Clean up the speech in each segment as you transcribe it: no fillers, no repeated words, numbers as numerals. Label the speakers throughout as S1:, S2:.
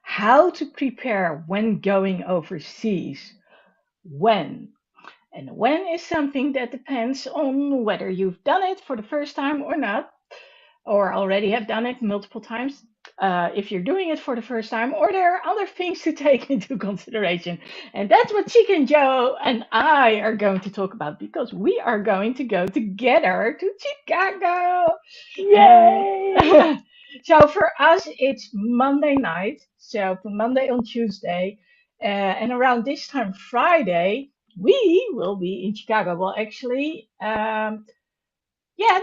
S1: how to prepare when going overseas. When? And when is something that depends on whether you've done it for the first time or not, or already have done it multiple times. If you're doing it for the first time, or there are other things to take into consideration. And that's what Chicken Joe and I are going to talk about because we are going to go together to Chicago. And
S2: Yay!
S1: so for us, it's Monday night. So from Monday on Tuesday. And around this time, Friday, we will be in Chicago. Well, actually, yeah,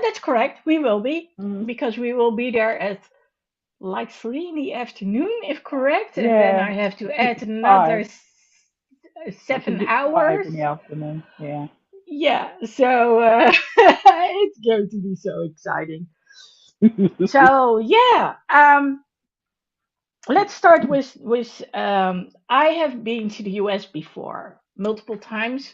S1: that's correct. We will be
S2: Mm,
S1: because we will be there at like 3 in the afternoon, if correct. And then
S2: yeah,
S1: I have to
S2: I think
S1: add
S2: it's
S1: another
S2: 5. I think
S1: seven
S2: it's 5
S1: hours.
S2: in the afternoon. Yeah.
S1: Yeah, so it's going to be so exciting. So yeah, let's start with I have been to the US before multiple times.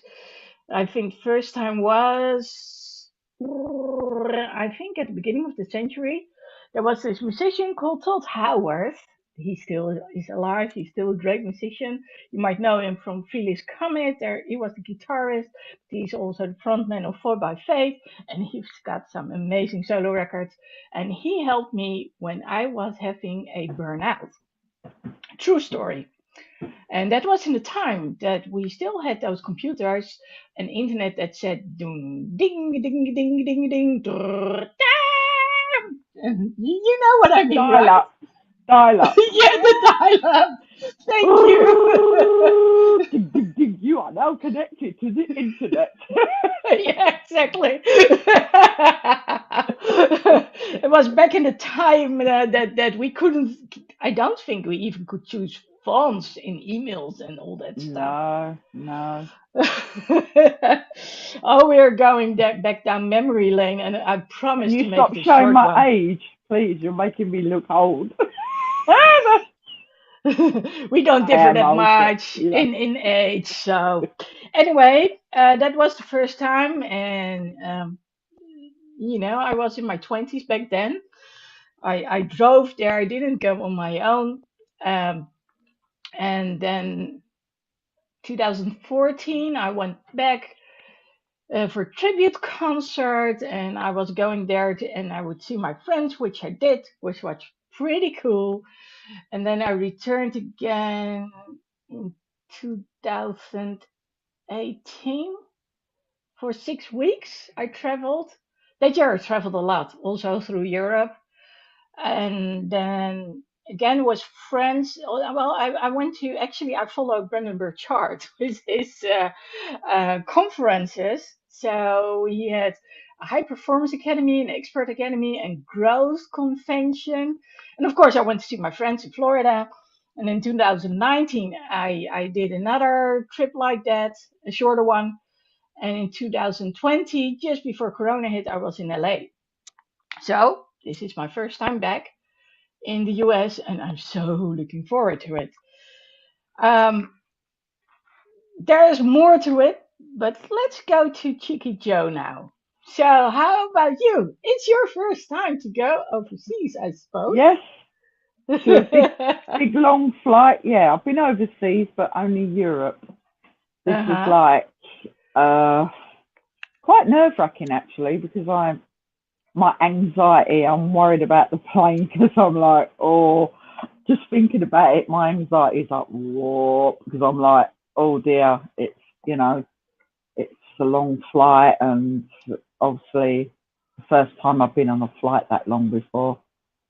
S1: I think first time was I think at the beginning of the century. There was this musician called Todd Howard. He still is alive. He's still a great musician. You might know him from Felix Comet. There, he was the guitarist. He's also the frontman of 4 by Faith, and he's got some amazing solo records. And he helped me when I was having a burnout. True story. And that was in the time that we still had those computers and internet that said ding, ding, ding, ding, ding, ding, drrr, damn. And you know what I mean,
S2: Dial
S1: right?
S2: up. Dial up.
S1: Yeah, the dial-up. Thank you.
S2: Dig, dig, dig. You are now connected to the internet.
S1: Yeah, exactly. It was back in the time that we couldn't. I don't think we even could choose fonts in emails and all that stuff.
S2: No, no.
S1: Oh, we're going back down memory lane, and I
S2: Can
S1: promise
S2: you
S1: to make
S2: stop
S1: it a
S2: showing
S1: short
S2: my
S1: one.
S2: age, please? You're making me look old.
S1: We don't
S2: I
S1: differ
S2: am
S1: that
S2: old, but
S1: much in age. So anyway, that was the first time, and I was in my 20s back then. I drove there. I didn't go on my own. Um, and then 2014, I went back for a tribute concert, and I was going there and I would see my friends, which I did, which was pretty cool. And then I returned again in 2018 for 6 weeks. I traveled. That year I traveled a lot, also through Europe. And then again was friends. Well, I went to actually I followed Brandenburg Chart with his conferences. So he had a high performance academy, an expert academy, and growth convention. And of course, I went to see my friends in Florida. And in 2019, I did another trip like that, a shorter one. And in 2020, just before Corona hit, I was in LA. So this is my first time back in the US, and I'm so looking forward to it. Um, there's more to it, but let's go to Cheeky Joe now. So, how about you? It's your first time to go overseas, I suppose.
S2: Yes, to a big long flight. Yeah, I've been overseas, but only Europe. This was
S1: Uh-huh.
S2: like uh, quite nerve wracking actually because my anxiety. I'm worried about the plane because I'm like, oh, just thinking about it, my anxiety is like, whoa, because I'm like, oh dear, it's it's a long flight, and obviously the first time I've been on a flight that long before.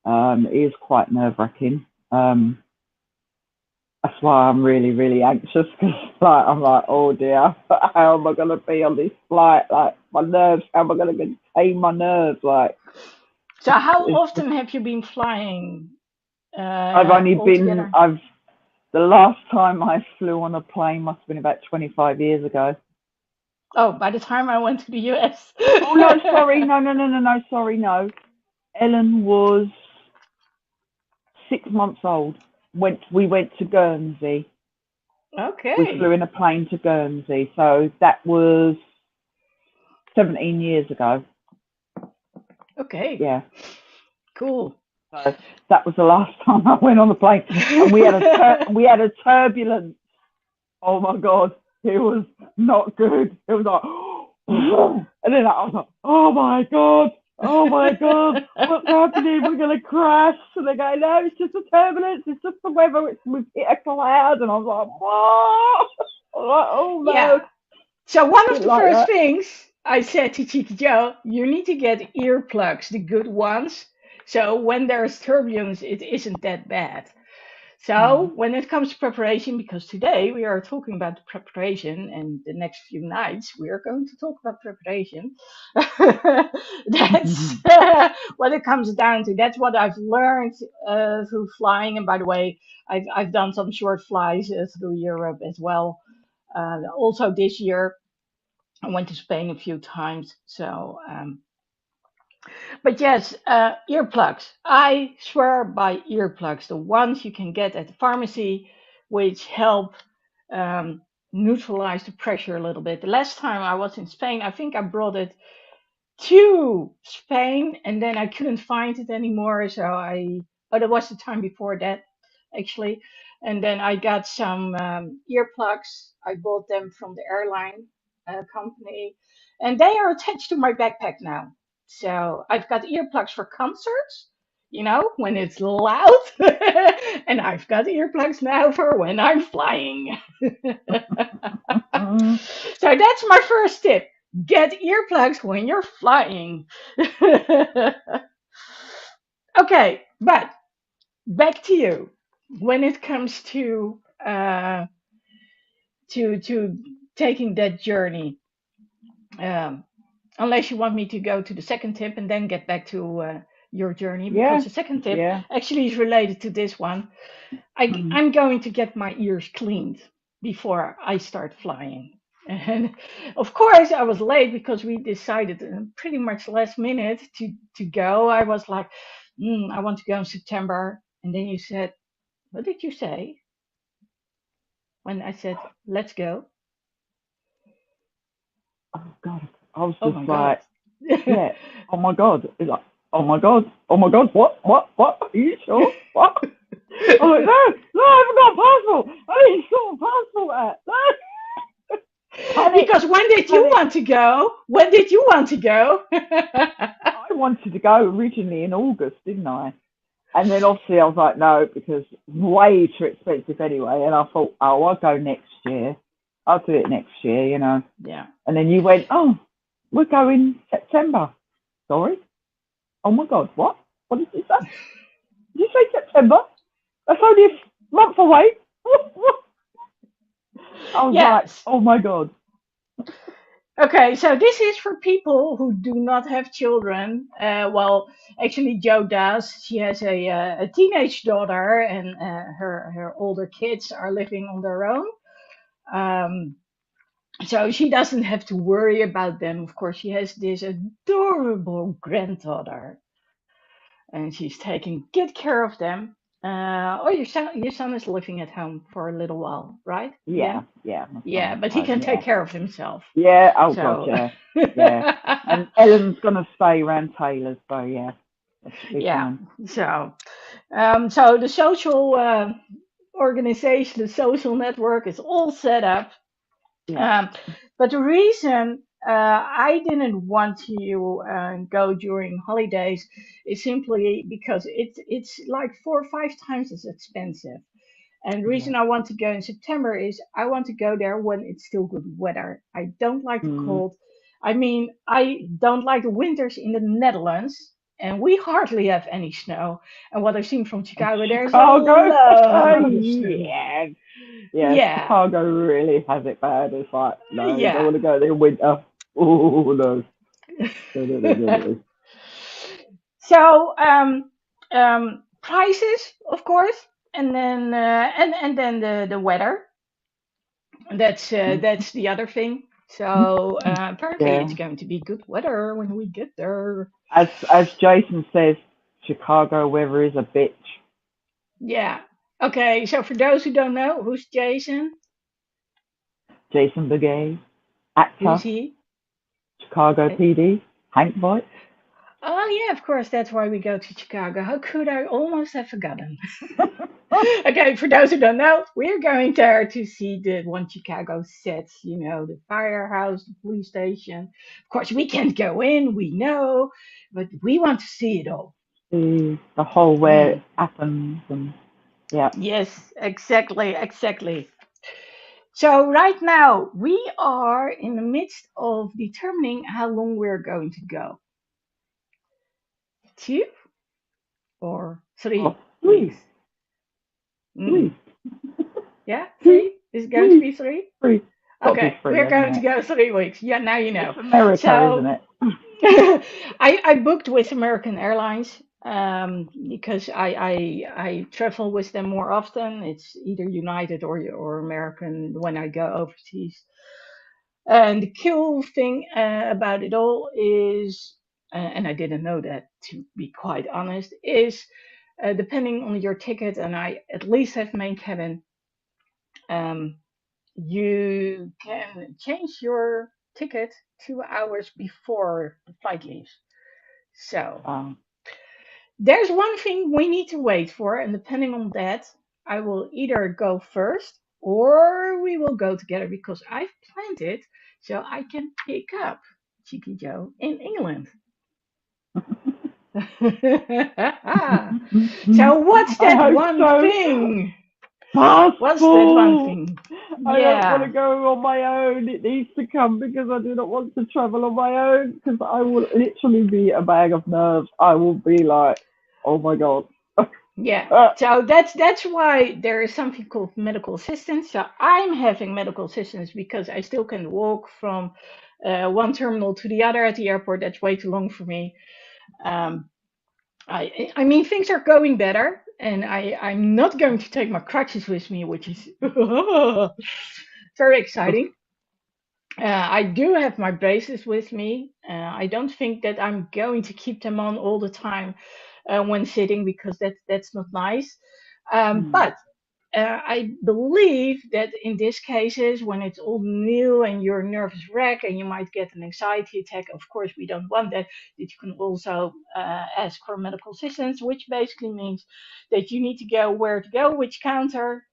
S2: It is quite nerve wracking. That's why I'm really, really anxious because like I'm like, oh dear, how am I going to be on this flight? Like my nerves, how am I going to contain my nerves? Like
S1: So, how
S2: it's just,
S1: often have you been flying
S2: I've only been,
S1: altogether?
S2: I've the last time I flew on a plane must have been about 25 years ago.
S1: Oh, by the time I went to the US.
S2: Oh no, sorry, no, no, no, no, no, sorry, no. Ellen was 6 months old. We went to Guernsey. We flew
S1: Okay.
S2: in a plane to Guernsey, so that was 17 years ago.
S1: Okay.
S2: Yeah.
S1: Cool.
S2: So that was the last time I went on the plane, and we had a turbulence. Oh my god, it was not good. It was like, and then I was like, oh my god, what's happening? We're gonna crash. And they go, no, it's just a turbulence. It's just the weather. We've hit a cloud. And I was like, what? I was like, oh no,
S1: Yeah. So one of
S2: didn't
S1: the
S2: like
S1: first
S2: that.
S1: things I said to Cheeky Joe, you need to get earplugs, the good ones. So when there's turbulence, it isn't that bad.
S2: Mm.
S1: So when it comes to preparation, because today we are talking about the preparation, and the next few nights we are going to talk about preparation. That's what it comes down to. That's what I've learned through flying. And by the way, I've done some short flies through Europe as well. Also this year, I went to Spain a few times. So but yes, earplugs. I swear by earplugs, the ones you can get at the pharmacy, which help um, neutralize the pressure a little bit. The last time I was in Spain, I think I brought it to Spain, and then I couldn't find it anymore. So oh, that was the time before that, actually. And then I got some earplugs. I bought them from the airline company, and they are attached to my backpack now. So I've got earplugs for concerts, when it's loud, and I've got earplugs now for when I'm flying.
S2: Mm.
S1: So that's my first tip. Get earplugs when you're flying. Okay, but back to you. When it comes to taking that journey, um, unless you want me to go to the second tip and then get back to your journey, because
S2: Yeah,
S1: the second tip
S2: yeah.
S1: actually is related to this one.
S2: Mm.
S1: I'm going to get my ears cleaned before I start flying. And of course, I was late because we decided pretty much last minute to go. I was like, I want to go in September. And then you said, what did you say? When I said, let's go.
S2: Oh god, I was
S1: Oh
S2: just
S1: my God.
S2: like, yeah. Oh my god. It's like, oh my god. Oh my god. What? Are you sure? What? I was like, no, I haven't got a passport. I need to sort my passport out. No. Panic,
S1: Because when did you
S2: panic.
S1: want to go? When did you want to go?
S2: I wanted to go originally in August, didn't I? And then obviously I was like, no, because way too expensive anyway. And I thought, oh, I'll go next year. I'll do it next year.
S1: Yeah.
S2: And then you went, oh, we're going September. Sorry? Oh my God, what? What did you say? Did you say September? That's only a month away. I was like,
S1: Yes.
S2: oh my God.
S1: Okay, so this is for people who do not have children. Well, actually, Joe does. She has a teenage daughter, and her older kids are living on their own. Um, so she doesn't have to worry about them. Of course, she has this adorable granddaughter, and she's taking good care of them. Oh, your son is living at home for a little while, right? Yeah,
S2: Yeah, my
S1: yeah,
S2: son's
S1: but he
S2: home,
S1: can take
S2: yeah.
S1: care of himself.
S2: Yeah, oh God,
S1: So.
S2: yeah, yeah. And Ellen's going to stay around Taylor's, so yeah, that should be
S1: Yeah.
S2: fine.
S1: So the social organization, the social network is all set up.
S2: Yeah,
S1: Um, but the reason I didn't want to go during holidays is simply because it's like 4 or 5 times as expensive. And the
S2: yeah.
S1: reason I want to go in September is I want to go there when it's still good weather. I don't like the
S2: Mm.
S1: cold. I mean, I don't like the winters in the Netherlands, and we hardly have any snow. And what I've seen from Chicago, there's a
S2: Chicago,
S1: lot of snow.
S2: yeah, yeah.
S1: Yeah,
S2: Chicago really has it bad. It's like, no, you don't
S1: yeah.
S2: want to go there in winter. Oh no, no.
S1: So prices, of course, and then and then the weather. That's the other thing. So apparently it's
S2: Yeah,
S1: going to be good weather when we get there.
S2: as Jason says, Chicago weather is a bitch.
S1: Yeah. Okay. So for those who don't know, who's Jason?
S2: Jason Begay,
S1: Who's
S2: actor,
S1: he?
S2: Chicago
S1: Uh,
S2: PD, Hank Voight.
S1: Oh yeah, of course. That's why we go to Chicago. How could I almost have forgotten? Okay, for those who don't know, we're going there to see the one Chicago sets. You know, the firehouse, the police station. Of course, we can't go in. We know, but we want to see it all.
S2: The whole where
S1: Mm.
S2: it happens and yeah.
S1: Yes, exactly, exactly. So right now we are in the midst of determining how long we're going to go. 2 or 3
S2: Oh,
S1: weeks.
S2: three,
S1: Mm.
S2: three,
S1: Yeah,
S2: two,
S1: 3 is going to
S2: three,
S1: be 3.
S2: three. Got to be
S1: Okay,
S2: three,
S1: we're
S2: hasn't
S1: going to
S2: it?
S1: go 3 weeks. Yeah, now you know.
S2: It's America, isn't
S1: So
S2: it?
S1: I booked with American Airlines because I travel with them more often. It's either United or American when I go overseas. And the cool thing about it all is, and I didn't know that to be quite honest, is depending on your ticket, and I at least have main cabin, um, you can change your ticket 2 hours before the flight leaves. So
S2: Um,
S1: there's one thing we need to wait for, and depending on that, I will either go first or we will go together because I've planned it so I can pick up Cheeky Joe in England. So what's
S2: I
S1: that
S2: hope
S1: one
S2: so.
S1: thing? What's that one
S2: Passport.
S1: thing?
S2: I don't want to
S1: Yeah,
S2: go on my own. It needs to come because I do not want to travel on my own because I will literally be a bag of nerves. I will be like, oh my god.
S1: yeah. So that's why there is something called medical assistance. So I'm having medical assistance because I still can walk from one terminal to the other at the airport. That's way too long for me. Um, I mean things are going better, and I'm not going to take my crutches with me, which is very exciting. I do have my braces with me. I don't think that I'm going to keep them on all the time when sitting because that's not nice.
S2: Hmm.
S1: But I believe that in these cases, when it's all new and you're a nervous wreck and you might get an anxiety attack, of course, we don't want that. That you can also ask for medical assistance, which basically means that you need to go where to go, which counter.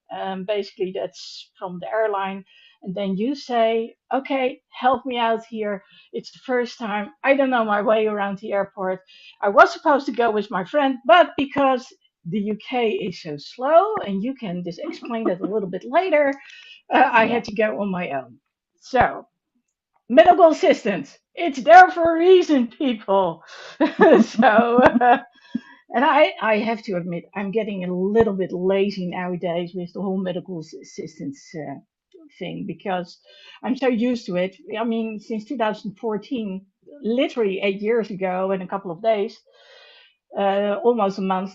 S1: Basically, that's from the airline. And then you say, okay, help me out here. It's the first time. I don't know my way around the airport. I was supposed to go with my friend, but because the UK is so slow, and you can just explain that a little bit later. I
S2: Yeah.
S1: had to go on my own. So, medical assistance. It's there for a reason, people. And I have to admit, I'm getting a little bit lazy nowadays with the whole medical assistance thing because I'm so used to it. I mean, since 2014, literally 8 years ago, in a couple of days, almost a month,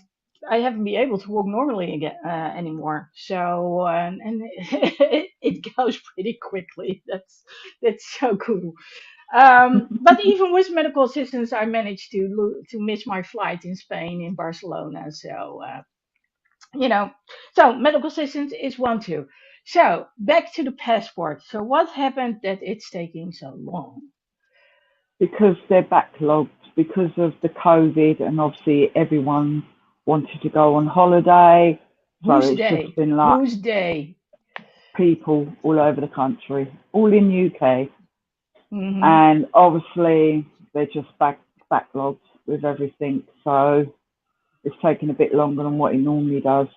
S1: I haven't been able to walk normally again anymore. So and it goes pretty quickly. That's so cool. But even with medical assistance, I managed to miss my flight in Spain in Barcelona. So you know, so medical assistance is one too. So back to the passport. So what happened that it's taking so long?
S2: Because they're backlogged because of the COVID and obviously everyone wanted to go on holiday. So
S1: Whose
S2: it's just
S1: day?
S2: been like
S1: Whose day?
S2: people all over the country, all in UK.
S1: Hmm.
S2: And obviously they're just backlogged with everything. So it's taken a bit longer than what it normally does.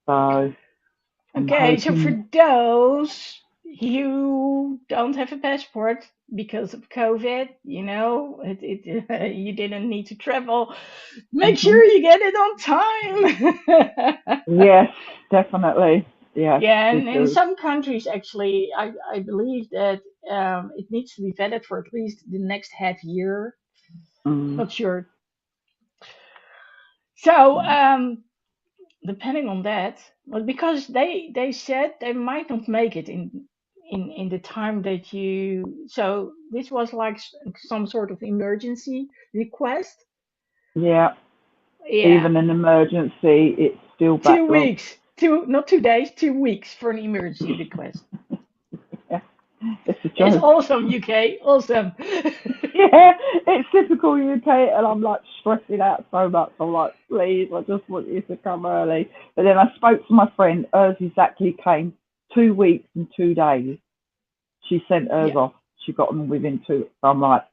S2: So I'm
S1: Okay, so for
S2: hoping,
S1: those who don't have a passport because of COVID, you didn't need to travel. Make
S2: hmm
S1: sure you get it on time.
S2: yes, definitely. Yes,
S1: Yeah,
S2: we
S1: and in
S2: do.
S1: some countries, actually, I believe that it needs to be valid for at least the next half year.
S2: Mm,
S1: Not sure. So,
S2: mm.
S1: depending on that, well, because they said they might not make it in the time that you. So this was like some sort of emergency request.
S2: Yeah,
S1: Yeah,
S2: even an emergency, it's still
S1: 2
S2: backlogged.
S1: weeks, two not 2 days, 2 weeks for an emergency request.
S2: Yeah. It's a
S1: It's
S2: joke.
S1: awesome, UK. Awesome.
S2: Yeah, it's typical UK, and I'm like stressing out so much. I'm like, please, I just want you to come early. But then I spoke to my friend. Hers exactly came 2 weeks and 2 days. She sent hers
S1: Yeah.
S2: off. She got them within two. So I'm like,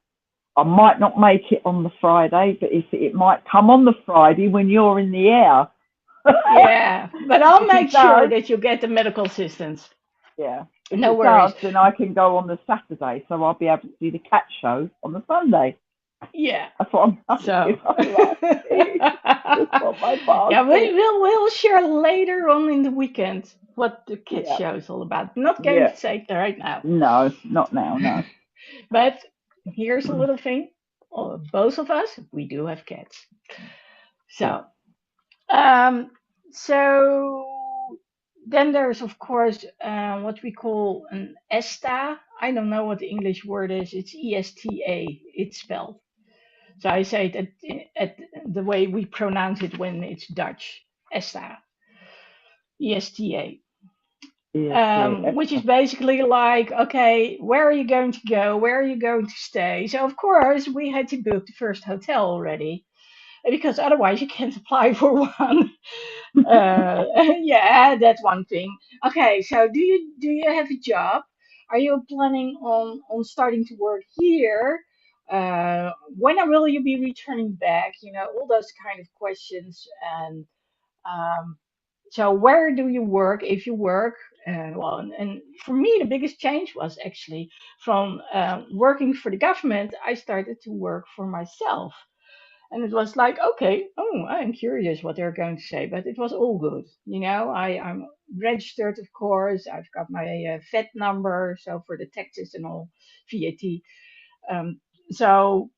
S2: I might not make it on the Friday, but if it might come on the Friday when you're in the air.
S1: Yeah. But I'll
S2: If
S1: make
S2: it
S1: sure
S2: does,
S1: that you get the medical assistance.
S2: yeah. If
S1: No
S2: it does,
S1: worries.
S2: then I can go on the Saturday, so I'll be able to see the cat show on the Sunday.
S1: Yeah.
S2: That's what I'm
S1: So,
S2: hoping. I'm like, please, just want my
S1: yeah,
S2: passport.
S1: we'll share later on in the weekend what the cat
S2: Yeah,
S1: show is all about. Not going
S2: yeah.
S1: to say it right now.
S2: No, not now, no.
S1: But here's a little thing. Both of us, we do have cats.
S2: Yeah,
S1: So, um, so then there's of course what we call an ESTA. I don't know what the English word is. It's ESTA. It's spelled. So I say it at the way we pronounce it when it's Dutch. ESTA. ESTA.
S2: yes, yeah,
S1: Which is
S2: extra.
S1: basically like, okay, where are you going to go? Where are you going to stay? So of course we had to book the first hotel already because otherwise you can't apply for one. Uh, yeah, that's one thing. Okay, so do you have a job? Are you planning on starting to work here? When will you be returning back? All those kind of questions. And um, so where do you work if you work? Well, and for me, the biggest change was actually from working for the government, I started to work for myself. And it was like, okay, oh, I'm curious what they're going to say, but it was all good. I'm registered, of course. I've got my VAT number, so for the taxes and all, VAT. Um, so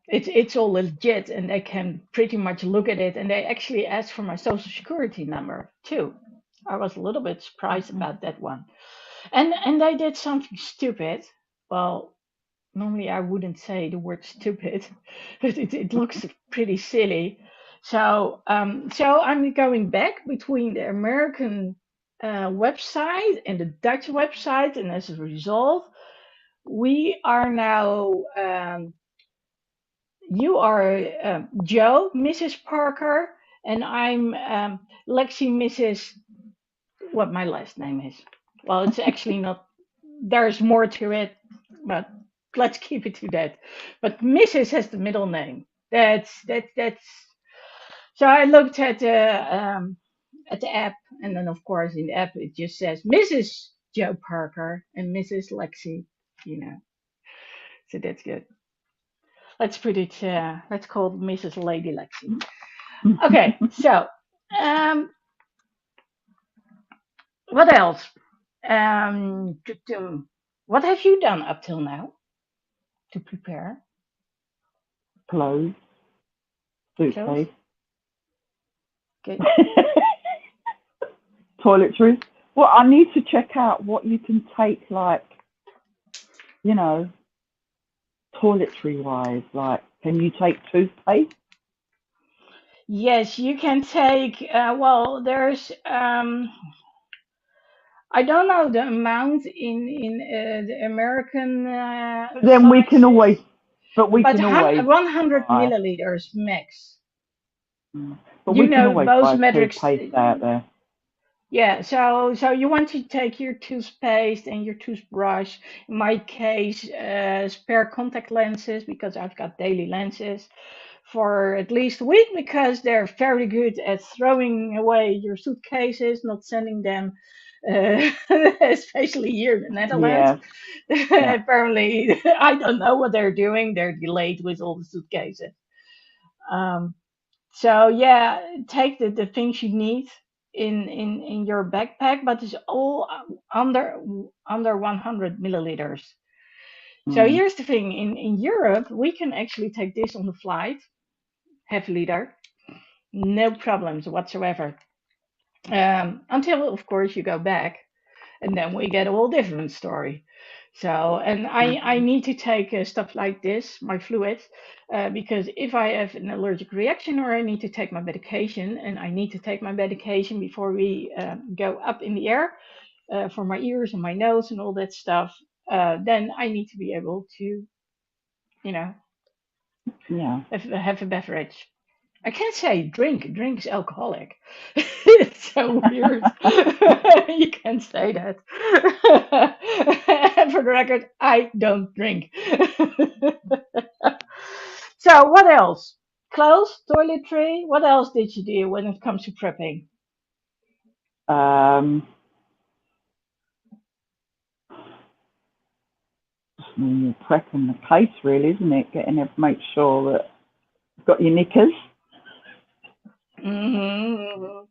S1: it's all legit, and they can pretty much look at it. And they actually asked for my social security number too. I was a little bit surprised about that one. And they did something stupid. Well, normally I wouldn't say the word stupid, but it looks pretty silly. So I'm going back between the American website and the Dutch website, and as a result, we are now. You are Joe, Mrs. Parker, and I'm Lexi, Mrs. What my last name is. Well, it's actually not. There's more to it, but let's keep it to that. But Mrs. has the middle name. That's. So I looked at the app, and then of course in the app it just says Mrs. Joe Parker and Mrs. Lexi. You know, so that's good. Let's put it. Let's call it Mrs. Lady Lexi. Okay, so um, what else? What have you done up till now to prepare?
S2: Clothes,
S1: Clothes?
S2: suitcase,
S1: Okay.
S2: toiletries. Well, I need to check out what you can take, like, you know, toiletry wise. Like, can you take toothpaste?
S1: Yes, you can take. Well, there's. I don't know the amount in the American
S2: But then we can
S1: sizes,
S2: always, but we
S1: but
S2: can always
S1: 100
S2: buy.
S1: milliliters max.
S2: But we can always
S1: Both
S2: buy
S1: metrics.
S2: toothpaste out there.
S1: Yeah, so you want to take your toothpaste and your toothbrush. In my case, spare contact lenses because I've got daily lenses for at least a week because they're very good at throwing away your suitcases, not sending them, uh, especially here in the Netherlands.
S2: Yeah, yeah.
S1: Apparently, I don't know what they're doing. They're delayed with all the suitcases. Um, so yeah, take the things you need in your backpack, but it's all under 100 milliliters. So
S2: Mm.
S1: here's the thing: in Europe, we can actually take this on the flight, half liter, no problems whatsoever. Until of course you go back, and then we get a whole different story. So, and I need to take stuff like this, my fluids, because if I have an allergic reaction or I need to take my medication, and I need to take my medication before we go up in the air, for my ears and my nose and all that stuff, then I need to be able to, you know,
S2: Yeah.
S1: have a beverage. I can't say drink. Drink is alcoholic. It's so weird. You can't say that. And for the record, I don't drink. So what else? Clothes, toiletry. What else did you do when it comes to prepping?
S2: Um, you're prepping the case, really, isn't it? Getting it, make sure that you've got your knickers.
S1: Hmm.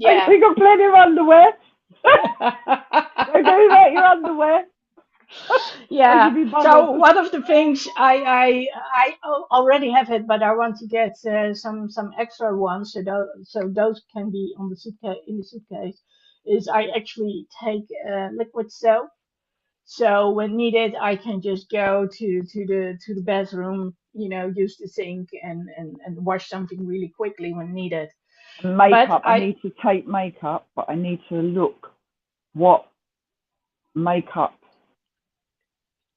S2: Make
S1: Yeah.
S2: sure you've got plenty of underwear. Don't go without your underwear. Or
S1: Yeah.
S2: you'll be
S1: So
S2: bundled.
S1: one of the things I already have it, but I want to get some extra ones so those can be on the suitcase in the suitcase. Is I actually take liquid soap. So when needed, I can just go to the bathroom, use the sink and wash something really quickly when needed. But
S2: Makeup. I
S1: I
S2: need to take makeup, but I need to look what makeup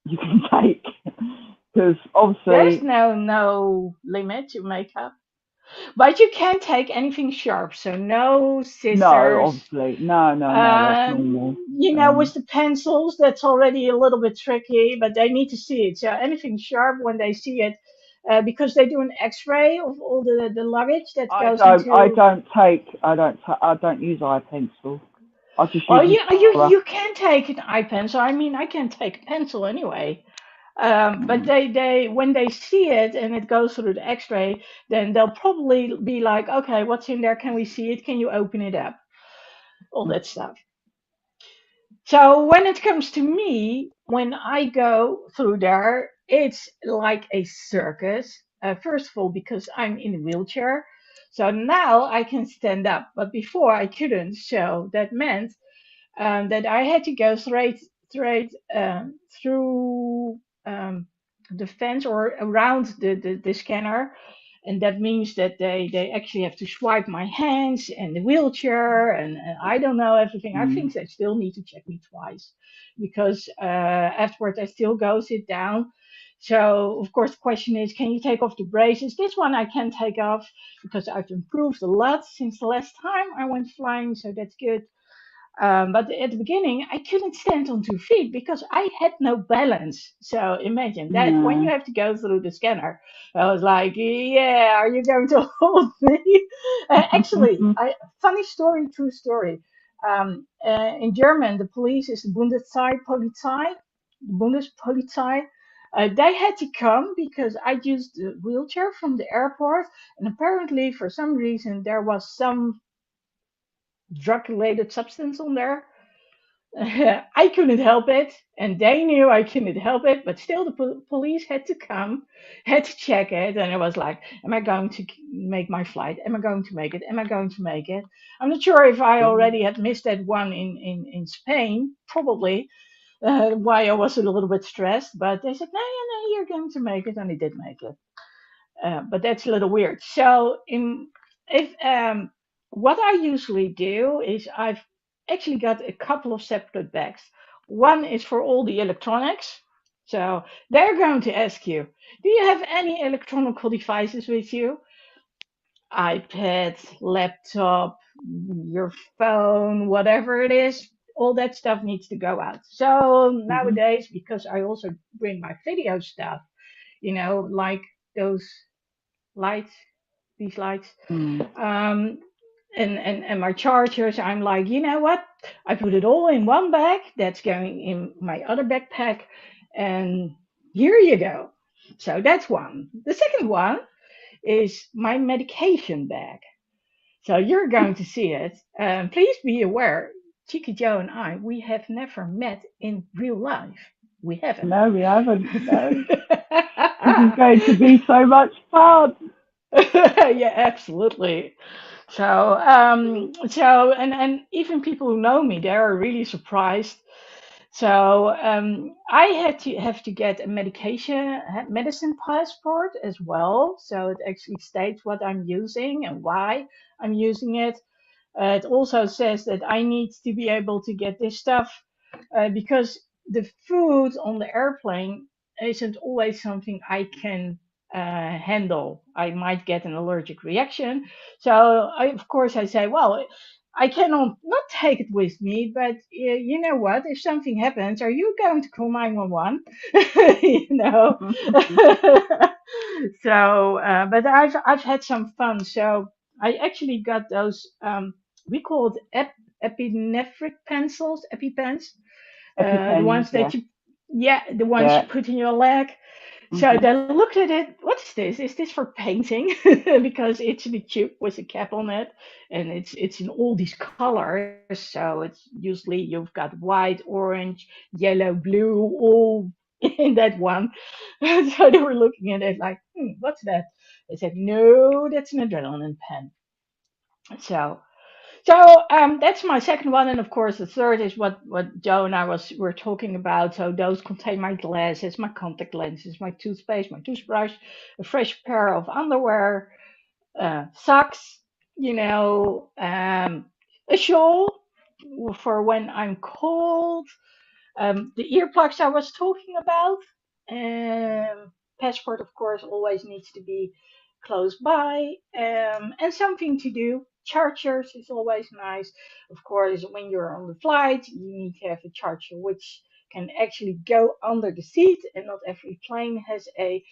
S2: you can take. Because
S1: there's
S2: obviously,
S1: no limit to makeup. But you can't take anything sharp, so no
S2: no,
S1: scissors.
S2: obviously. No, no, no, that's normal.
S1: With the pencils, that's already a little bit tricky, but they need to see it. So anything sharp when they see it, because they do an X-ray of all the luggage that goes
S2: I
S1: into.
S2: don't take, I don't use eye pencil. I just
S1: Well,
S2: use
S1: you
S2: mascara.
S1: you can take an eye pencil. I mean, I can take a pencil anyway. But
S2: Mm,
S1: they when they see it and it goes through the X-ray, then they'll probably be like, okay, what's in there? Can we see it? Can you open it up? All
S2: mm,
S1: that stuff. So when it comes to me, when I go through there, it's like a circus. First of all, because I'm in a wheelchair, so now I can stand up, but before I couldn't. So that meant that I had to go straight through the fence or around the scanner. And that means that they actually have to swipe my hands and the wheelchair and I don't know everything. I
S2: mm,
S1: think they still need to check me twice because afterwards I still go sit down. So of course the question is, can you take off the braces? This one I can take off because I've improved a lot since the last time I went flying, so that's good. But at the beginning, I couldn't stand on 2 feet because I had no balance. So imagine that when you
S2: no.
S1: have to go through the scanner, I was like, "Yeah, are you going to hold me?" Actually, funny story, true story. In German, the police is the Bundespolizei, the Bundespolizei. They had to come because I used the wheelchair from the airport, and apparently, for some reason, there was some drug-related substance on there. I couldn't help it, and they knew I couldn't help it, but still the police had to come, had to check it, and it was like, am I going to make my flight? Am I going to make it? Am I going to make it? I'm not sure if I already had missed that one in Spain, probably, why I was a little bit stressed, but they said, no, no, no, you're going to make it, and I did make it. But that's a little weird. So, if what I usually do is I've actually got a couple of separate bags. One is for all the electronics. So they're going to ask you, do you have any electronic devices with you? iPad, laptop, your phone, whatever it is, all that stuff needs to go out. So
S2: Mhm,
S1: nowadays, because I also bring my video stuff, like those lights, these lights,
S2: mm.
S1: um, and my chargers. I'm like, you know what? I put it all in one bag. That's going in my other backpack, and here you go. So that's one. The second one is my medication bag. So you're going to see it. Please be aware, Cheeky Joe and I, we have never met in real life. We haven't.
S2: No, we haven't. No. This is going to be so much fun.
S1: Yeah, absolutely. So even people who know me, they are really surprised. So I had to have to get a medicine passport as well. So it actually states what I'm using and why I'm using it. It also says that I need to be able to get this stuff because the food on the airplane isn't always something I can handle. I might get an allergic reaction. So, of course, I say, well, I cannot not take it with me, but you know what? If something happens, are you going to call 911? You know? So, but I've had some fun. So I actually got those. We call it epinephrine pencils, EpiPens, the
S2: EpiPens,
S1: ones that
S2: yeah,
S1: you, yeah, the ones you
S2: yeah.
S1: put in your leg. So
S2: Hmm.
S1: they looked at it. What is this? Is this for painting? Because it's in a tube with a cap on it, and it's in all these colors. So it's usually you've got white, orange, yellow, blue, all in that one. So they were looking at it like, what's that? They said, no, that's an adrenaline pen. So that's my second one, and of course the third is what Joe and I were talking about. So those contain my glasses, my contact lenses, my toothpaste, my toothbrush, a fresh pair of underwear, socks, you know, a shawl for when I'm cold, the earplugs I was talking about. Passport, of course, always needs to be close by, and something to do. Chargers is always nice. Of course, when you're on the flight, you need to have a charger which can actually go under the seat, and not every plane has a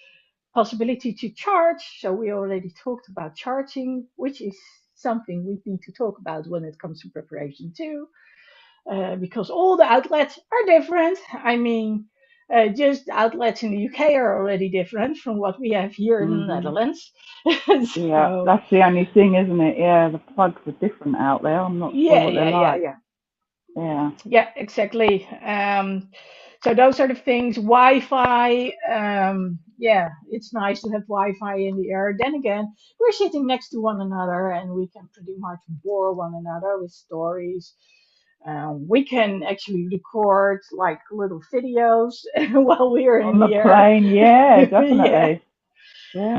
S1: possibility to charge. So we already talked about charging, which is something we need to talk about when it comes to preparation too, because all the outlets are different. I mean, just outlets in the UK are already different from what we have here in the
S2: Hmm.
S1: Netherlands.
S2: Yeah,
S1: So,
S2: that's the only thing, isn't it? Yeah, the plugs are different out there. I'm not sure
S1: yeah,
S2: what they're
S1: yeah, yeah,
S2: like.
S1: yeah.
S2: Yeah.
S1: Yeah, exactly. So those are the things. Wi-Fi. Yeah, it's nice to have Wi-Fi in the air. Then again, we're sitting next to one another, and we can pretty much bore one another with stories. We can actually record like little videos while we are in
S2: On the
S1: the air.
S2: plane, yeah,
S1: Yeah,
S2: definitely.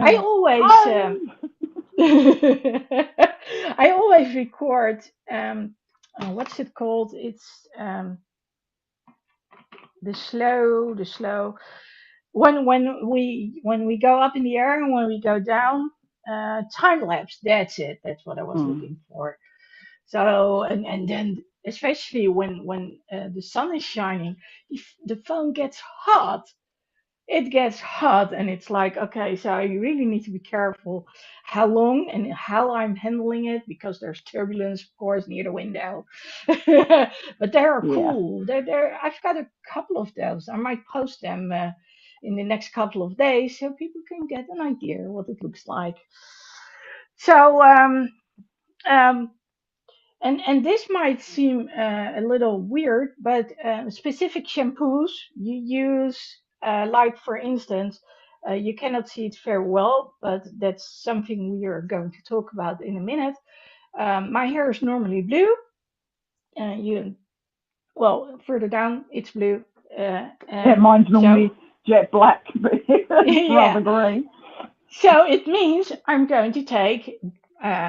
S1: I
S2: Yeah.
S1: always,
S2: Home.
S1: I always record. What's it called? It's the slow. When we go up in the air and when we go down, time lapse. That's it. That's what I was
S2: Mm.
S1: looking for. So and then especially when the sun is shining, the phone gets hot. It gets hot, and it's like, okay, so you really need to be careful how long and how I'm handling it, because there's turbulence, of course, near the window. But they are
S2: Yeah.
S1: cool. I've got a couple of those. I might post them in the next couple of days so people can get an idea what it looks like. So um, and this might seem a little weird, but specific shampoos you use, like for instance, you cannot see it very well, but that's something we are going to talk about in a minute. My hair is normally blue. You well further down it's blue.
S2: Yeah, mine's
S1: So
S2: normally jet black, but it's
S1: yeah,
S2: rather grey.
S1: so it means I'm going to take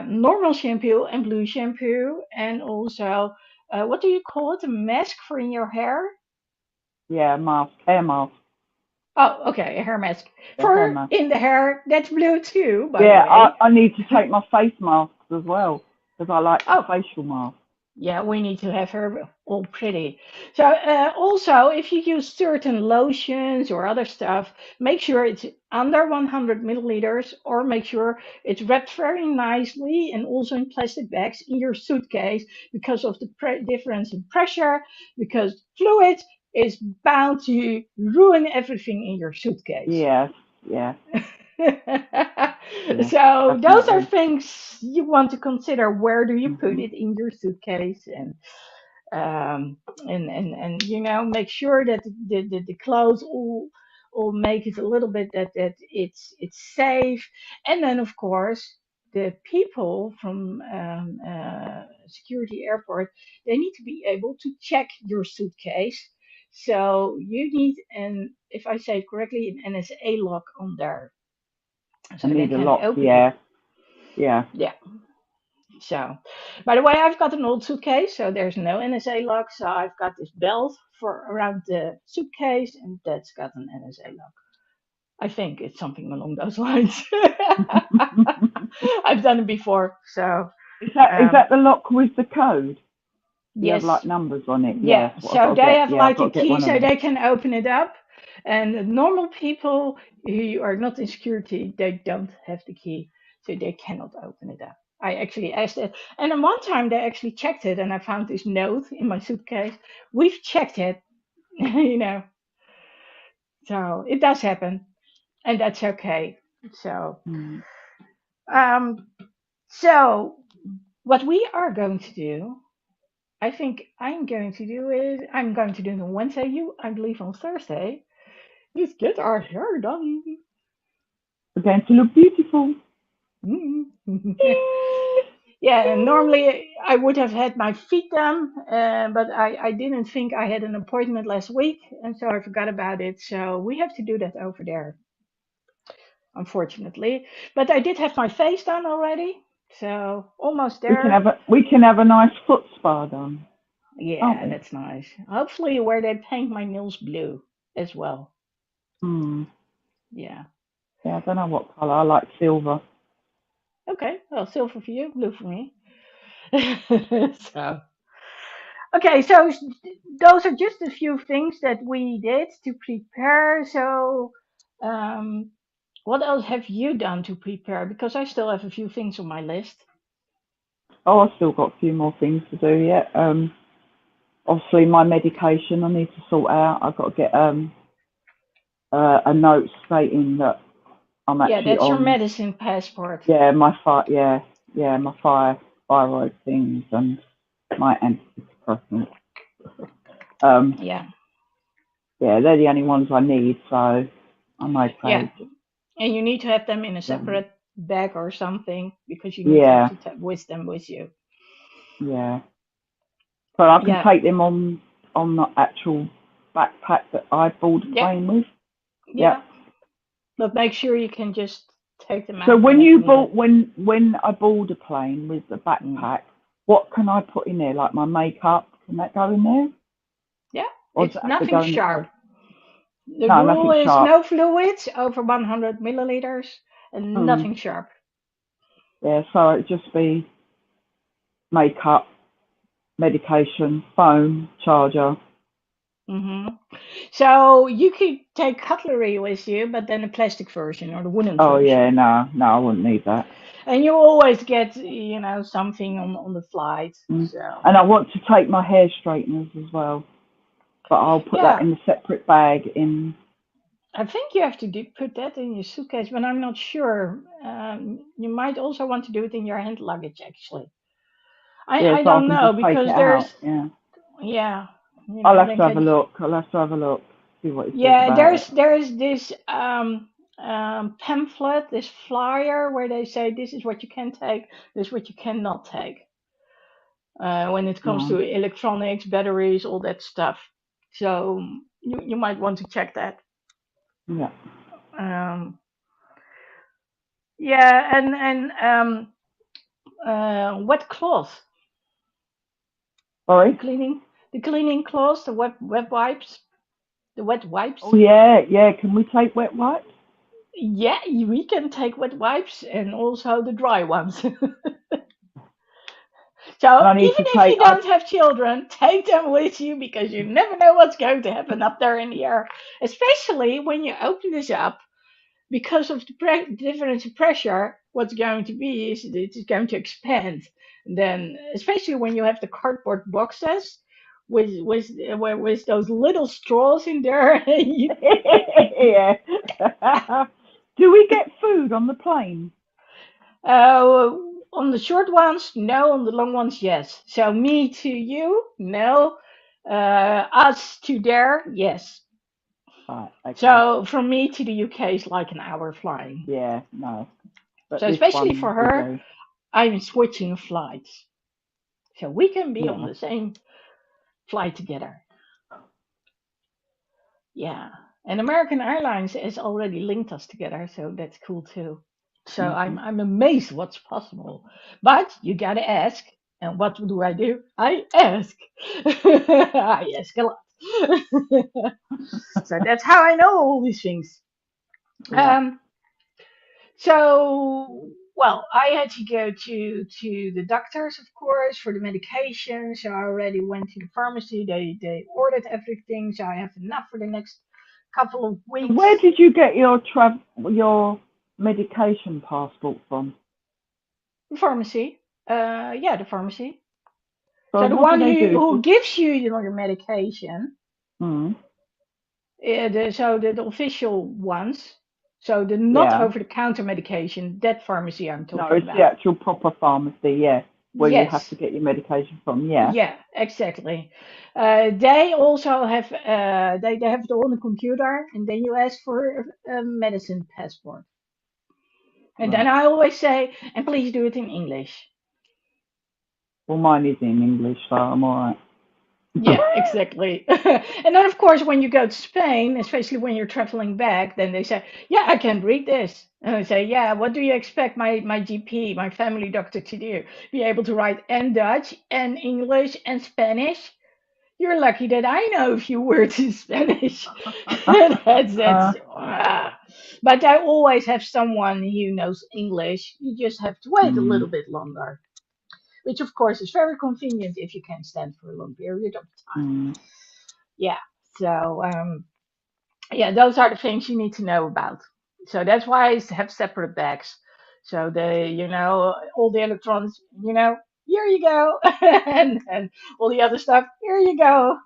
S1: normal shampoo and blue shampoo, and also what do you call it? A mask for in your hair?
S2: Yeah, mask, hair mask.
S1: Oh, okay, a hair mask
S2: Yeah, hair
S1: for
S2: mask.
S1: in the hair. That's blue too, by the
S2: Yeah,
S1: way.
S2: I need to take my face masks as well because I like the
S1: Oh,
S2: facial mask.
S1: yeah, we need to have her all pretty. So, also, if you use certain lotions or other stuff, make sure it's under 100 milliliters, or make sure it's wrapped very nicely and also in plastic bags in your suitcase, because of the difference in pressure, because fluid is bound to ruin everything in your suitcase.
S2: Yes, yes, yes,
S1: So those are
S2: definitely.
S1: things you want to consider. Where do you put
S2: Hmm.
S1: it in your suitcase? Um, and make sure that the clothes all make it a little bit that it's safe. And then of course the people from security airport, they need to be able to check your suitcase. So you need an, if I say it correctly, an NSA lock on there,
S2: I
S1: so they
S2: need a
S1: can
S2: lock.
S1: open it.
S2: Yeah, yeah.
S1: Yeah. So, by the way, I've got an old suitcase, so there's no NSA lock. So I've got this belt for around the suitcase, and that's got an NSA lock. I think it's something along those lines. I've done it before, so
S2: Is
S1: um,
S2: that the lock with the code? You have like
S1: yes,
S2: numbers on it. Yeah,
S1: yeah.
S2: that's what I've
S1: So
S2: got to
S1: they
S2: get.
S1: have
S2: Yeah, I've
S1: like
S2: got
S1: a
S2: to get
S1: key,
S2: one of
S1: so
S2: them.
S1: they can open it up. And normal people who are not in security, they don't have the key, so they cannot open it up. I actually asked it, and then one time they actually checked it, and I found this note in my suitcase. We've checked it, you know, so it does happen, and that's okay. So,
S2: Mm.
S1: um, so what we are going to do, I think I'm going to do it on Wednesday. I believe, on Thursday, is get our hair done.
S2: We're going to look beautiful.
S1: Mm.
S2: Ding!
S1: Yeah, and
S2: Ding!
S1: normally I would have had my feet done, but I didn't think I had an appointment last week, and so I forgot about it. So we have to do that over there, unfortunately. But I did have my face done already, so almost there.
S2: We can have a nice foot spa done, can't
S1: Yeah,
S2: we?
S1: that's nice. Hopefully, where they paint my nails blue as well.
S2: Hmm.
S1: Yeah.
S2: Yeah, I don't know what colour. I like silver.
S1: Okay. Well, silver for you, blue for me. So. Okay, so those are just a few things that we did to prepare. So, um, what else have you done to prepare? Because I still have a few things on my list.
S2: Oh, I've still got a few more things to do yet. Obviously my medication I need to sort out. I've got to get a note stating that I'm
S1: Yeah,
S2: actually
S1: that's your
S2: on
S1: medicine passport.
S2: my thyroid things and my antidepressants. Um,
S1: Yeah,
S2: yeah, they're the only ones I need, so I'm
S1: yeah,
S2: okay.
S1: and you need to have them in a
S2: Um,
S1: separate bag or something because you need to have
S2: yeah,
S1: to with them with you.
S2: yeah. But I can
S1: Yeah,
S2: take them on the actual backpack that I board the
S1: yeah,
S2: plane with.
S1: yeah.
S2: Yep.
S1: But make sure you can just take them
S2: So
S1: out whenever needed.
S2: when I board a plane with the
S1: Mm.
S2: backpack, what can I put in there? Like my makeup, can that go in there,
S1: Yeah,
S2: or does
S1: it's
S2: it have to
S1: nothing
S2: go in
S1: sharp.
S2: itself?
S1: The
S2: No,
S1: rule
S2: nothing
S1: is
S2: sharp.
S1: no fluids over 100 milliliters and
S2: Mm,
S1: nothing sharp.
S2: yeah, so it'd just be makeup, medication, phone, charger.
S1: hmm So you could take cutlery with you, but then the plastic version or the wooden
S2: Oh yeah,
S1: version.
S2: no, I wouldn't need that.
S1: And you always get, something on the flight.
S2: Mm.
S1: So
S2: And I want to take my hair straighteners as well, but I'll put that
S1: yeah,
S2: in a separate bag in.
S1: I think you have to put that in your suitcase, but I'm not sure. You might also want to do it in your hand luggage, actually.
S2: Yeah,
S1: I
S2: so I
S1: don't
S2: can
S1: know
S2: just take it
S1: because
S2: out.
S1: there's,
S2: Yeah,
S1: yeah,
S2: I'll have
S1: then
S2: to have a
S1: can.
S2: look. See what it says
S1: Yeah,
S2: about it.
S1: there's this pamphlet, this flyer where they say this is what you can take, this is what you cannot take. When it comes to
S2: Right.
S1: electronics, batteries, all that stuff. So you might want to check that.
S2: Yeah.
S1: Um, yeah, and wet cloth, the
S2: Sorry.
S1: cleaning the cleaning cloths, the wet wipes, the wet wipes.
S2: Oh yeah, yeah. Can we take wet wipes?
S1: Yeah, we can take wet wipes and also the dry ones. So
S2: And I need
S1: even
S2: to
S1: if
S2: take.
S1: you don't have children, take them with you because you never know what's going to happen up there in the air. Especially when you open this up, because of the difference in pressure, what's going to be is it is going to expand. And then, especially when you have the cardboard boxes with those little straws in there,
S2: yeah. Do we get food on the plane?
S1: Uh, on the short ones, no. On the long ones, yes. So me to you, no. Us to there, yes.
S2: Right. Okay.
S1: So from me to the UK is like an hour flying.
S2: Yeah. No. But
S1: So
S2: this
S1: especially for
S2: one we
S1: her,
S2: do.
S1: I'm switching flights. So we can be on
S2: Yeah.
S1: the same flight together. Yeah. And American Airlines has already linked us together, so that's cool too. So
S2: Mm-hmm.
S1: I'm amazed what's possible. But you gotta ask. And what do? I ask. I ask a lot. So that's how I know all these things.
S2: Yeah.
S1: Um, so well, I had to go to the doctors, of course, for the medication. So I already went to the pharmacy. They ordered everything, so I have enough for the next couple of weeks.
S2: Where did you get your medication passport from?
S1: Pharmacy. Yeah, the pharmacy.
S2: So
S1: So the
S2: what do
S1: one
S2: they do?
S1: who gives you your medication,
S2: Mm,
S1: the official ones, so the not
S2: yeah.
S1: over the counter medication, that pharmacy I'm
S2: No,
S1: talking
S2: it's the
S1: about.
S2: actual proper pharmacy, yeah, where you have
S1: Yes,
S2: to get your medication from, yeah.
S1: yeah, exactly. They also have they have it on the computer, and then you ask for a medicine passport. And then
S2: Right.
S1: I always say, and please do it in English.
S2: Well, mine is in English, so I'm alright.
S1: Yeah, exactly. And then, of course, when you go to Spain, especially when you're traveling back, then they say, "Yeah, I can read this." And I say, "Yeah, what do you expect my GP, my family doctor, to do? Be able to write and Dutch and English and Spanish? You're lucky that I know a few words in Spanish." That's. But I always have someone who knows English. You just have to wait a
S2: mm,
S1: little bit longer, which of course is very convenient if you can stand for a long period of time.
S2: mm.
S1: Yeah. So yeah, those are the things you need to know about. So that's why I have separate bags. So all the electrons, here you go, and all the other stuff, here you go.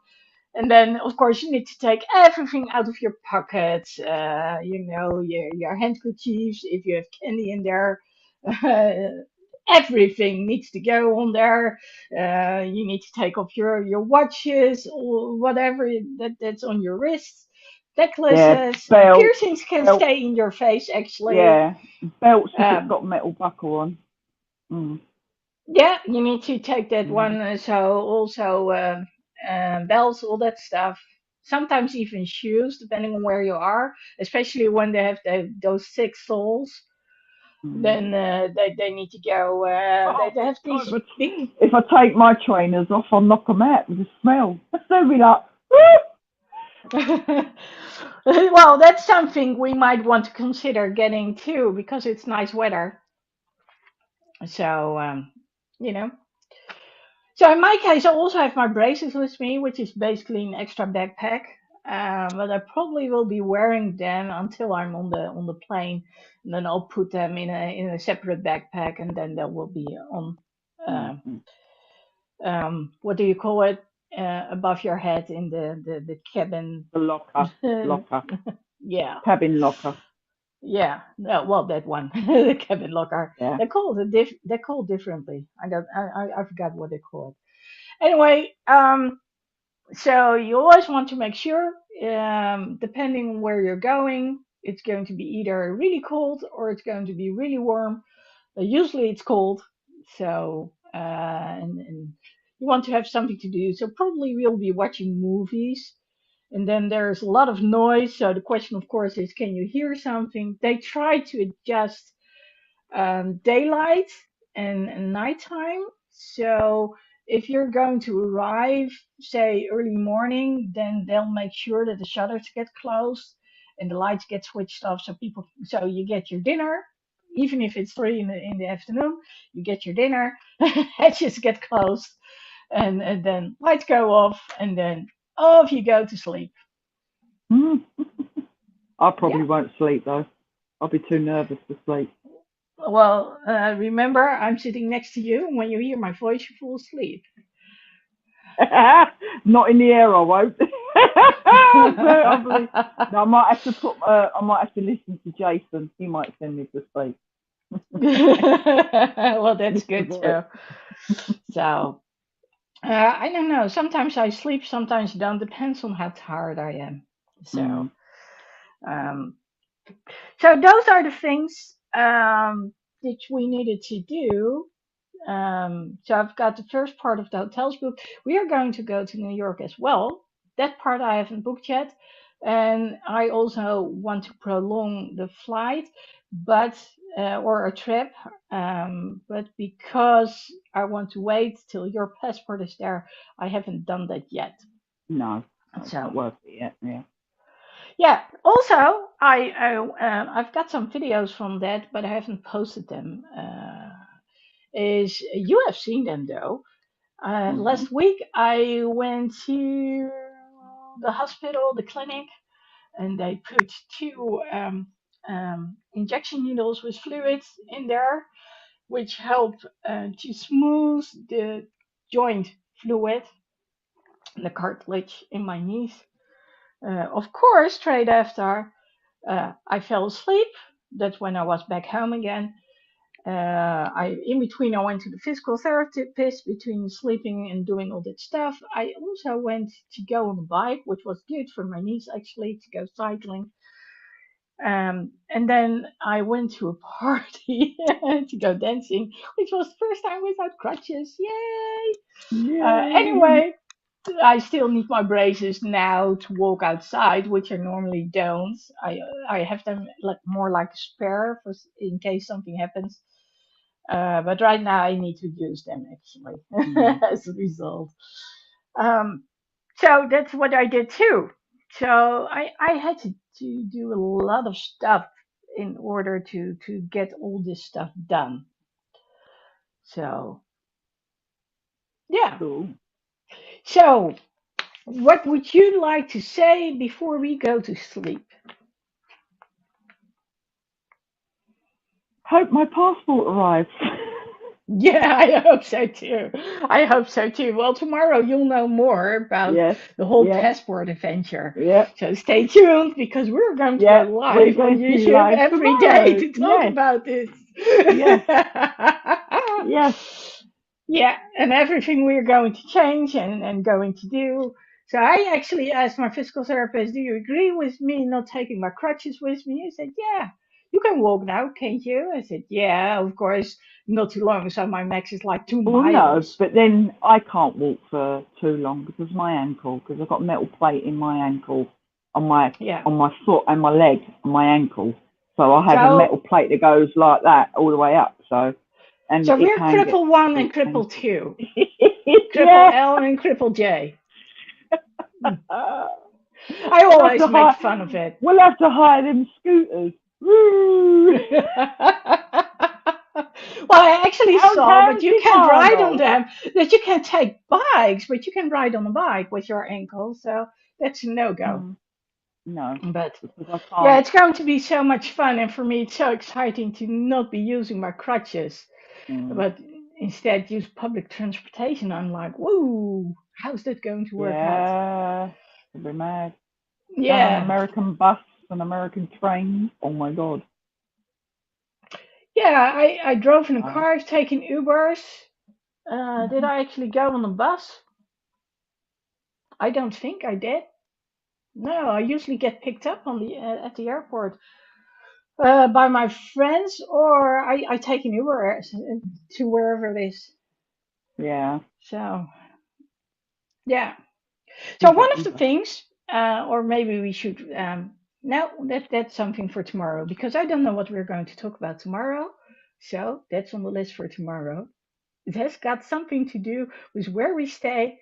S1: And then, of course, you need to take everything out of your pockets. Your handkerchiefs, if you have candy in there. Everything needs to go on there. You need to take off your watches or whatever that's on your wrists.
S2: Yeah,
S1: Necklaces,
S2: belts,
S1: piercings can
S2: belts,
S1: stay in your face actually.
S2: yeah, belts if it's
S1: Um,
S2: got metal buckle on. Mm,
S1: yeah, you need to take that
S2: mm,
S1: one. So also belts, all that stuff. Sometimes even shoes, depending on where you are. Especially when they have those six soles,
S2: mm.
S1: then they need to go.
S2: Oh,
S1: They have these
S2: God,
S1: big.
S2: if I take my trainers off, I'll knock them out with the smell. They'll be like,
S1: Well, that's something we might want to consider getting too, because it's nice weather. So you know. So in my case, I also have my braces with me, which is basically an extra backpack. But I probably will be wearing them until I'm on the plane, and then I'll put them in a separate backpack, and then they will be on. Uh,
S2: mm,
S1: what do you call it? Above your head in the cabin.
S2: the locker,
S1: Yeah,
S2: cabin locker.
S1: yeah. No, well, that one, the cabin locker.
S2: Yeah.
S1: They're called differently. I forgot what they call it. Anyway, so you always want to make sure, depending on where you're going, it's going to be either really cold or it's going to be really warm. Usually it's cold, so and you want to have something to do. So probably we'll be watching movies, and then there's a lot of noise. So the question, of course, is can you hear something? They try to adjust daylight and nighttime. So if you're going to arrive, say early morning, then they'll make sure that the shutters get closed and the lights get switched off, so you get your dinner. Even if it's 3 in the afternoon, you get your dinner, hatches get closed, and then lights go off, and then off you go to sleep.
S2: Mm. I
S1: Yeah.
S2: probably won't sleep though. I'll be too nervous to sleep.
S1: Well, remember, I'm sitting next to you, and when you hear my voice, you fall asleep.
S2: Not in the air, I won't. Certainly. No, I might have to I might have to listen to Jason. He might send me to sleep.
S1: Well, that's
S2: Listen
S1: good
S2: to it.
S1: too. So, I don't know. Sometimes I sleep, sometimes I don't. Depends on how tired I am. So,
S2: Mm,
S1: um, so those are the things that we needed to do. So I've got the first part of the hotels booked. We are going to go to New York as well. That part I haven't booked yet. And I also want to prolong the flight. But or a trip, but because I want to wait till your passport is there, I haven't done that yet.
S2: No, it's not
S1: So
S2: worth it yet. Yeah.
S1: yeah. Also, I've got some videos from that, but I haven't posted them. Is you have seen them though?
S2: Hmm.
S1: Last week I went to the hospital, the clinic, and they put two injection needles with fluids in there, which help to smooth the joint fluid, the cartilage in my knees. Of course, straight after I fell asleep. That's when I was back home again. In between, I went to the physical therapist between sleeping and doing all that stuff. I also went to go on a bike, which was good for my knees actually, to go cycling. And then I went to a party to go dancing, which was the first time without crutches. Yay!
S2: Yay!
S1: Anyway, I still need my braces now to walk outside, which I normally don't. I have them like more like a spare for in case something happens. But right now I need to use them actually
S2: Mm.
S1: as a result. Um, so that's what I did too. So I had to do a lot of stuff in order to get all this stuff done. So yeah.
S2: Cool.
S1: So what would you like to say before we go to sleep?
S2: Hope my passport arrives.
S1: Yeah, I hope so too. I hope so too. Well, tomorrow you'll know more about
S2: Yes.
S1: the whole
S2: Yep.
S1: passport adventure.
S2: Yep.
S1: So stay tuned because we're going to go
S2: Yep. We're
S1: live on
S2: going to be
S1: YouTube
S2: live
S1: every day
S2: tomorrow.
S1: to talk
S2: Yes.
S1: about this.
S2: Yes. Yes.
S1: Yeah, and everything we're going to change and going to do. So I actually asked my physical therapist, "Do you agree with me not taking my crutches with me?" He said, "Yeah, you can walk now, can't you?" I said, "Yeah, of course, not too long. So my max is like two
S2: Well, no,
S1: miles."
S2: but then I can't walk for too long because of my ankle, because I've got a metal plate in my ankle, on my
S1: Yeah.
S2: on my foot and my leg and my ankle. So I have a metal
S1: So
S2: plate that goes like that all the way up. So and
S1: so
S2: it
S1: we're
S2: can get
S1: cripple one and
S2: pretty
S1: cripple
S2: painful.
S1: two, cripple
S2: Yeah.
S1: L and cripple J.
S2: Uh,
S1: I
S2: we'll have
S1: always
S2: to
S1: make
S2: hire.
S1: fun of it.
S2: We'll have to hire them scooters. Woo!
S1: Well, I actually saw, but you
S2: County
S1: can't ride on
S2: Carnival.
S1: them. That you can take bikes, but you can ride on a bike with your ankle. So that's a no go.
S2: Mm, no,
S1: But
S2: because I
S1: yeah,
S2: can't.
S1: it's going to be so much fun, and for me, it's so exciting to not be using my crutches,
S2: Mm,
S1: but instead use public transportation. I'm like, whoa, how's that going to work out?
S2: yeah, I'll be mad. Going on
S1: Yeah,
S2: American bus and American trains. Oh my god.
S1: yeah. I drove in a
S2: Uh,
S1: car. I've taken Ubers. Did
S2: mhm.
S1: I actually go on a bus? I don't think I did. No, I usually get picked up on the at the airport by my friends, or I take an Uber to wherever it is.
S2: Yeah,
S1: So yeah. So
S2: Uber,
S1: one of the
S2: Uber.
S1: things, or maybe we should. No, that's something for tomorrow because I don't know what we're going to talk about tomorrow. So that's on the list for tomorrow. It has got something to do with where we stay,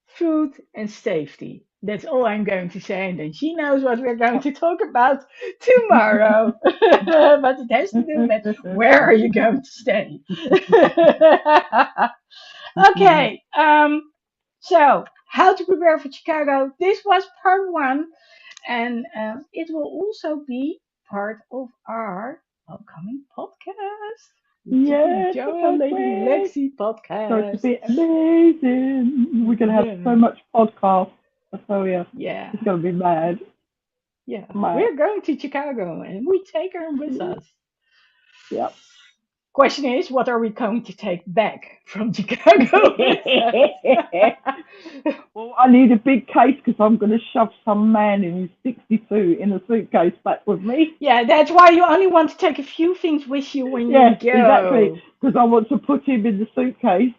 S1: food, and safety. That's all I'm going to say, and then she knows what we're going to talk about tomorrow. But it has to do with where are you going to stay. Okay, so how to prepare for Chicago. This was part one, and it will also be part of our upcoming podcast, the Chicken
S2: Yes, I
S1: Joe and
S2: can't
S1: Lady
S2: wait.
S1: Lexi
S2: So it's going to
S1: podcast.
S2: be amazing. We're going to have so
S1: Yeah,
S2: much podcast. I tell you,
S1: yeah.
S2: it's going to be mad.
S1: Yeah,
S2: Mad.
S1: we're going to Chicago and we take her with us.
S2: Yep.
S1: Question is, what are we going to take back from Chicago with us?
S2: Well, I need a big case because I'm going to shove some man in his 62 in a suitcase back with me.
S1: Yeah, that's why you only want to take a few things with you when you
S2: Yes, exactly.
S1: go.
S2: Because I want to put him in the suitcase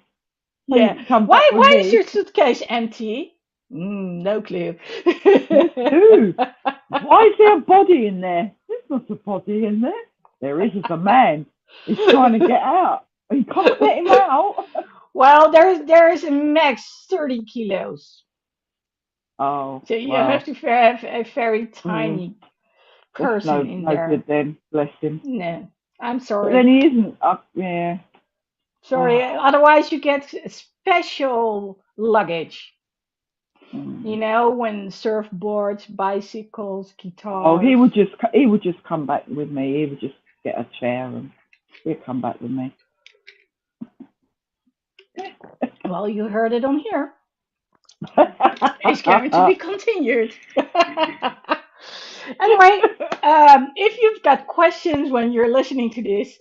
S2: so he
S1: Yeah.
S2: can come back
S1: Why
S2: with
S1: why is
S2: me.
S1: your suitcase empty? No clue.
S2: Yes, too. Why is there a body in there? There's not a body in there. There is a man. He's trying to get out. You can't let him out.
S1: Well, there's a max 30 kilos.
S2: Oh,
S1: So you have
S2: well.
S1: to have a very
S2: Mm,
S1: tiny
S2: that's
S1: person
S2: no
S1: in
S2: no good
S1: there.
S2: then. Bless him.
S1: No, I'm
S2: But then
S1: sorry.
S2: he isn't up. Yeah.
S1: Sorry.
S2: Oh.
S1: Otherwise, you get special luggage. You
S2: Mm.
S1: know, when surfboards, bicycles,
S2: Oh,
S1: guitars.
S2: he would just come back with me. He would just get a chair and he'd come back with me.
S1: Well, you heard it on here. It's going to be continued. Anyway, if you've got questions when you're listening to this,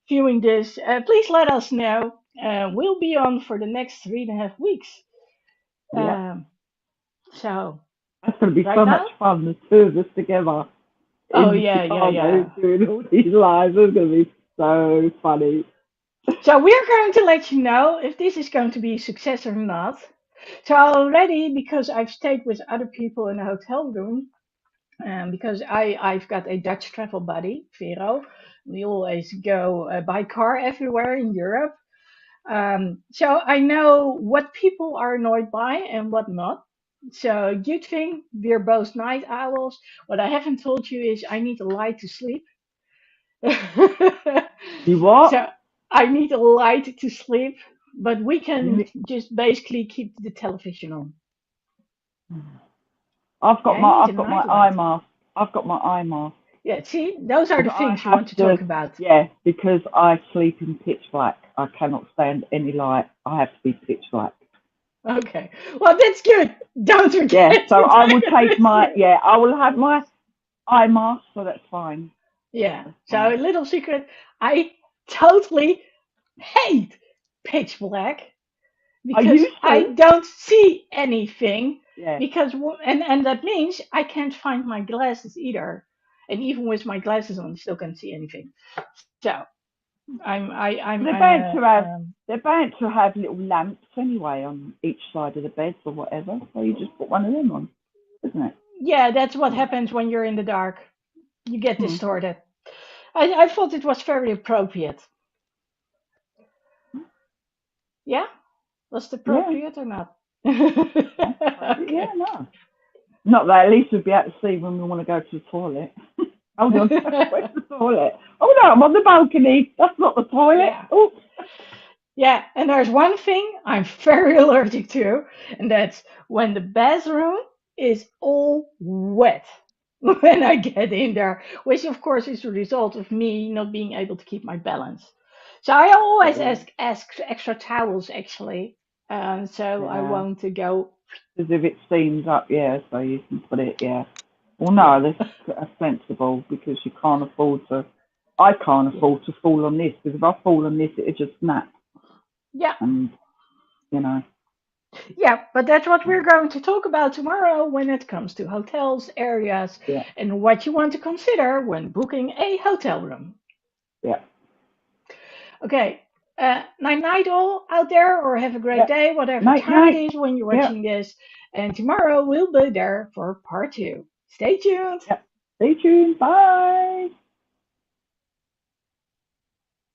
S1: viewing this, please let us know. We'll be on for the next 3.5 weeks.
S2: Yeah,
S1: Um, so,
S2: that's going to be
S1: right
S2: so much
S1: now?
S2: fun. The two of us together
S1: Oh,
S2: in
S1: yeah, yeah,
S2: Chicago
S1: yeah.
S2: doing all these lives. It's going to be so funny.
S1: So, we're going to let you know if this is going to be a success or not. So, already, because I've stayed with other people in a hotel room, because I've got a Dutch travel buddy, Vero. We always go by car everywhere in Europe. So I know what people are annoyed by and what not. So you think we're both night owls. What I haven't told you is I need a light to sleep.
S2: You what?
S1: So I need a light to sleep, but we
S2: You
S1: can
S2: need,
S1: just basically keep the television on. Yeah, I need a
S2: I've got my
S1: night
S2: eye
S1: light.
S2: mask. I've got my eye mask
S1: Yeah, see, those are the
S2: because I
S1: things you
S2: have
S1: want to
S2: to.
S1: talk about.
S2: Yeah, because I sleep in pitch black. I cannot stand any light. I have to be pitch black.
S1: Okay. Well, that's good. Don't
S2: Yeah,
S1: forget
S2: so
S1: to
S2: I will
S1: take it
S2: take
S1: with
S2: my,
S1: you.
S2: yeah, I will have my eye mask, so that's fine.
S1: Yeah.
S2: That's
S1: So, a
S2: fine.
S1: little secret I totally hate pitch black
S2: I
S1: because
S2: used
S1: I
S2: to,
S1: don't see anything.
S2: yeah,
S1: Because, and that means I can't find my glasses either. And even with my glasses on, I still can't see anything. So, I'm,
S2: they're bound to have, they're bound to have little lamps anyway on each side of the beds or whatever, so you just put one of them on, isn't it?
S1: yeah, that's what happens when you're in the dark. You get
S2: Hmm.
S1: distorted. I thought it was very appropriate. Yeah? Was it
S2: Yeah,
S1: appropriate or not?
S2: yeah, yeah,
S1: Okay.
S2: no. Not that at least we'd be able to see when we want to go to the toilet. Hold on, where's the toilet? Oh no, I'm on the balcony. That's not the toilet.
S1: Yeah.
S2: Oh,
S1: Yeah, and there's one thing I'm very allergic to, and that's when the bathroom is all wet when I get in there, which of course is a result of me not being able to keep my balance. So I always
S2: yeah,
S1: ask extra towels actually, so I
S2: yeah.
S1: won't go.
S2: As if it steams up, yeah, so you can put it, yeah. Well,
S1: Yeah,
S2: no, that's sensible because you can't afford to. I can't
S1: yeah,
S2: afford to fall on this because if I fall on this, it'd just snap,
S1: yeah.
S2: and you know,
S1: Yeah, but that's what we're going to talk about tomorrow when it comes to hotels, areas,
S2: yeah,
S1: and what you want to consider when booking a hotel room.
S2: yeah,
S1: Okay, night night all out there, or have a great
S2: yeah.
S1: day, whatever
S2: Night,
S1: time it
S2: night.
S1: is when you're
S2: Yeah,
S1: watching this. And tomorrow we'll be there for part two. Stay tuned.
S2: yeah. Stay tuned. Bye.